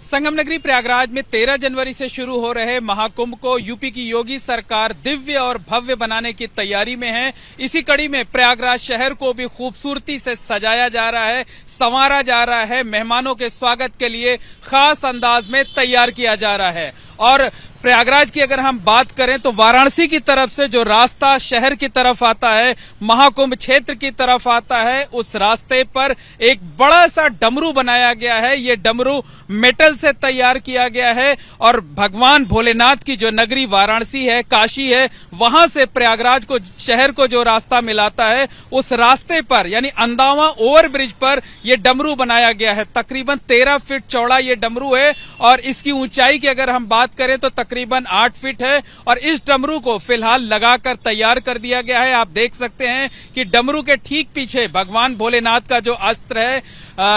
संगम नगरी प्रयागराज में 13 जनवरी से शुरू हो रहे महाकुंभ को यूपी की योगी सरकार दिव्य और भव्य बनाने की तैयारी में है। इसी कड़ी में प्रयागराज शहर को भी खूबसूरती से सजाया जा रहा है, संवारा जा रहा है, मेहमानों के स्वागत के लिए खास अंदाज में तैयार किया जा रहा है। और प्रयागराज की अगर हम बात करें तो वाराणसी की तरफ से जो रास्ता शहर की तरफ आता है, महाकुंभ क्षेत्र की तरफ आता है, उस रास्ते पर एक बड़ा सा डमरू बनाया गया है। ये डमरू मेटल से तैयार किया गया है और भगवान भोलेनाथ की जो नगरी वाराणसी है, काशी है, वहां से प्रयागराज को, शहर को जो रास्ता मिलाता है, उस रास्ते पर यानी अंदावा ओवरब्रिज पर यह डमरू बनाया गया है। तकरीबन 13 फीट चौड़ा ये डमरू है और इसकी ऊंचाई की अगर हम बात करें तो तकरीबन 8 फीट है और इस डमरू को फिलहाल लगाकर तैयार कर दिया गया है। आप देख सकते हैं कि डमरू के ठीक पीछे भगवान भोलेनाथ का जो अस्त्र है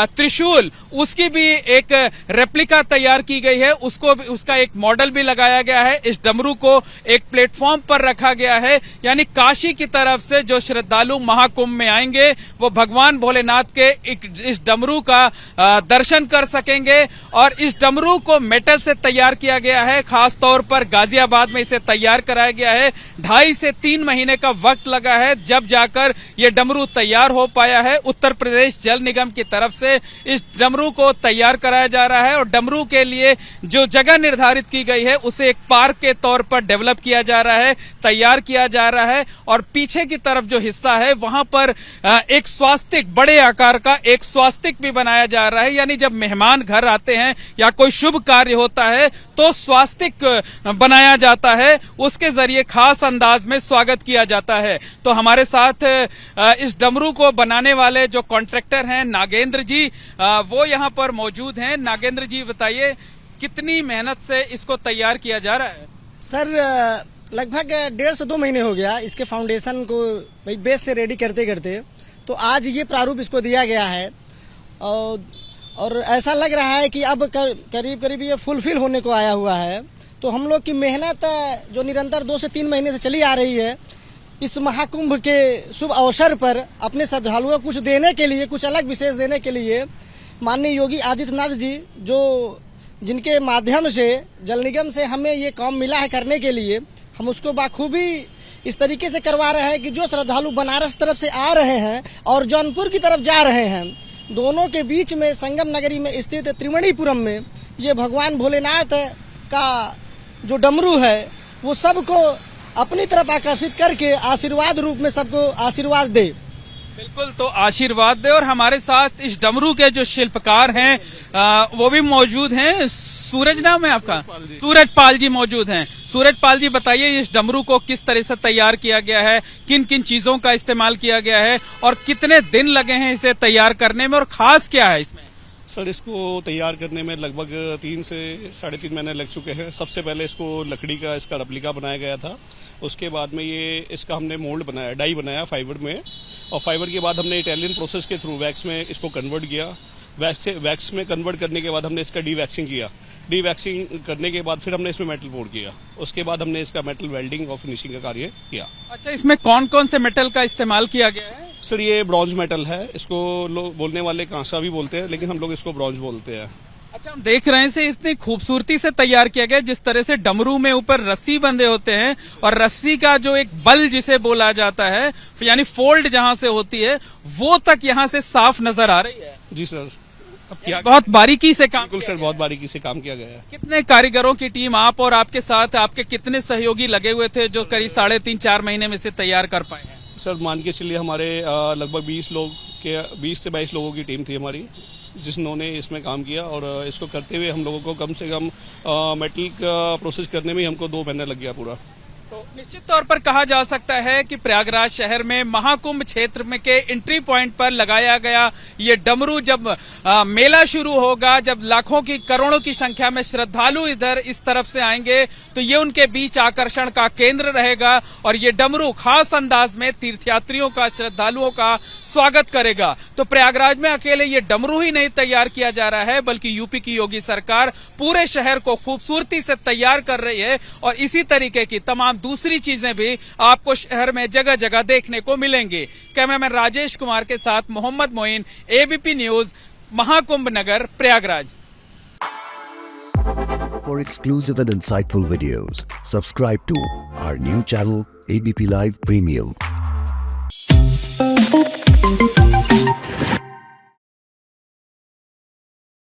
त्रिशूल, उसकी भी एक रेप्लिका तैयार की गई है, उसका एक मॉडल भी लगाया गया है। इस डमरू को एक प्लेटफॉर्म पर रखा गया है, यानी काशी की तरफ से जो श्रद्धालु महाकुंभ में आएंगे वो भगवान भोलेनाथ के इस डमरू का दर्शन कर सकेंगे। और इस डमरू को मेटल से तैयार किया गया है, खास तौर पर गाजियाबाद में इसे तैयार कराया गया है। 2.5 से 3 महीने का वक्त लगा है जब जाकर ये डमरू तैयार हो पाया है। उत्तर प्रदेश जल निगम की तरफ से इस डमरू को तैयार कराया जा रहा है और डमरू के लिए जो जगह निर्धारित की गई है उसे एक पार्क के तौर पर डेवलप किया जा रहा है, तैयार किया जा रहा है। और पीछे की तरफ जो हिस्सा है वहां पर एक स्वास्तिक, बड़े आकार का एक स्वास्तिक भी बनाया जा रहा है, यानी जब मेहमान घर आते हैं या कोई शुभ कार्य होता है तो स्वास्तिक बनाया जाता है, उसके जरिए खास अंदाज में स्वागत किया जाता है। तो हमारे साथ इस डमरू को बनाने वाले जो कॉन्ट्रैक्टर हैं नागेंद्र जी, वो यहाँ पर मौजूद हैं। नागेंद्र जी बताइए, कितनी मेहनत से इसको तैयार किया जा रहा है? सर लगभग 1.5 से 2 महीने हो गया इसके फाउंडेशन को भाई बेस से रेडी करते करते, तो आज ये प्रारूप इसको दिया गया है और ऐसा लग रहा है कि अब करीब करीब ये फुलफिल होने को आया हुआ है। तो हम लोग की मेहनत जो निरंतर 2 से 3 महीने से चली आ रही है, इस महाकुंभ के शुभ अवसर पर अपने श्रद्धालुओं को कुछ देने के लिए, कुछ अलग विशेष देने के लिए माननीय योगी आदित्यनाथ जी, जो जिनके माध्यम से जल निगम से हमें ये काम मिला है करने के लिए, हम उसको बाखूबी इस तरीके से करवा रहे हैं कि जो श्रद्धालु बनारस तरफ से आ रहे हैं और जौनपुर की तरफ जा रहे हैं, दोनों के बीच में संगम नगरी में स्थित त्रिवेणीपुरम में ये भगवान भोलेनाथ का जो डमरू है वो सबको अपनी तरफ आकर्षित करके आशीर्वाद रूप में सबको आशीर्वाद दे। बिल्कुल, तो आशीर्वाद दे। और हमारे साथ इस डमरू के जो शिल्पकार हैं वो भी मौजूद हैं। सूरज नाम है आपका? सूरज पाल जी मौजूद हैं। सूरज पाल जी बताइए, इस डमरू को किस तरह से तैयार किया गया है, किन किन चीजों का इस्तेमाल किया गया है और कितने दिन लगे हैं इसे तैयार करने में और खास क्या है इसमें? सर, इसको तैयार करने में लगभग 3 से 3.5 महीने लग चुके हैं। सबसे पहले इसको लकड़ी का इसका रेप्लिका बनाया गया था, उसके बाद में ये इसका हमने मोल्ड बनाया, डाई बनाया फाइबर में, और फाइबर के बाद हमने इटालियन प्रोसेस के थ्रू वैक्स में इसको कन्वर्ट किया। वैक्स में कन्वर्ट करने के बाद हमने इसका डी वैक्सिंग किया। डी वैक्सिंग करने के बाद फिर हमने इसमें मेटल पोर किया, उसके बाद हमने इसका मेटल वेल्डिंग और फिनिशिंग का कार्य किया। अच्छा, इसमें कौन कौन से मेटल का इस्तेमाल किया गया है? सर, ये ब्रॉन्ज मेटल है, इसको लोग बोलने वाले कांसा भी बोलते हैं, लेकिन हम लोग इसको ब्रॉन्ज बोलते हैं। अच्छा, हम देख रहे हैं से इतनी खूबसूरती से तैयार किया गया, जिस तरह से डमरू में ऊपर रस्सी बंधे होते हैं और रस्सी का जो एक बल जिसे बोला जाता है, यानी फोल्ड जहां से होती है, वो तक यहां से साफ नजर आ रही है। जी सर, अब क्या बहुत बारीकी से काम। बिल्कुल सर, बहुत बारीकी से काम किया गया है। कितने कारीगरों की टीम, आप और आपके साथ आपके कितने सहयोगी लगे हुए थे जो करीब 3.5-4 महीने में से तैयार कर पाए हैं? सर, मान के चलिए हमारे लगभग 20 से 22 लोगों की टीम थी हमारी, जिन्होंने इसमें काम किया। और इसको करते हुए हम लोगों को कम से कम मेटल का प्रोसेस करने में हमको 2 महीने लग गया पूरा। तो निश्चित तौर पर कहा जा सकता है कि प्रयागराज शहर में महाकुंभ क्षेत्र में के एंट्री पॉइंट पर लगाया गया ये डमरू, जब मेला शुरू होगा, जब लाखों की, करोड़ों की संख्या में श्रद्धालु इधर इस तरफ से आएंगे, तो ये उनके बीच आकर्षण का केंद्र रहेगा और ये डमरू खास अंदाज में तीर्थयात्रियों का, श्रद्धालुओं का स्वागत करेगा। तो प्रयागराज में अकेले ये डमरू ही नहीं तैयार किया जा रहा है, बल्कि यूपी की योगी सरकार पूरे शहर को खूबसूरती से तैयार कर रही है और इसी तरीके की तमाम दूसरी चीजें भी आपको शहर में जगह जगह देखने को मिलेंगी। कैमरामैन राजेश कुमार के साथ Mohammad Moin, ABP News, Mahakumbh Nagar, Prayagraj. For exclusive and insightful videos, subscribe to our new channel ABP Live Premium.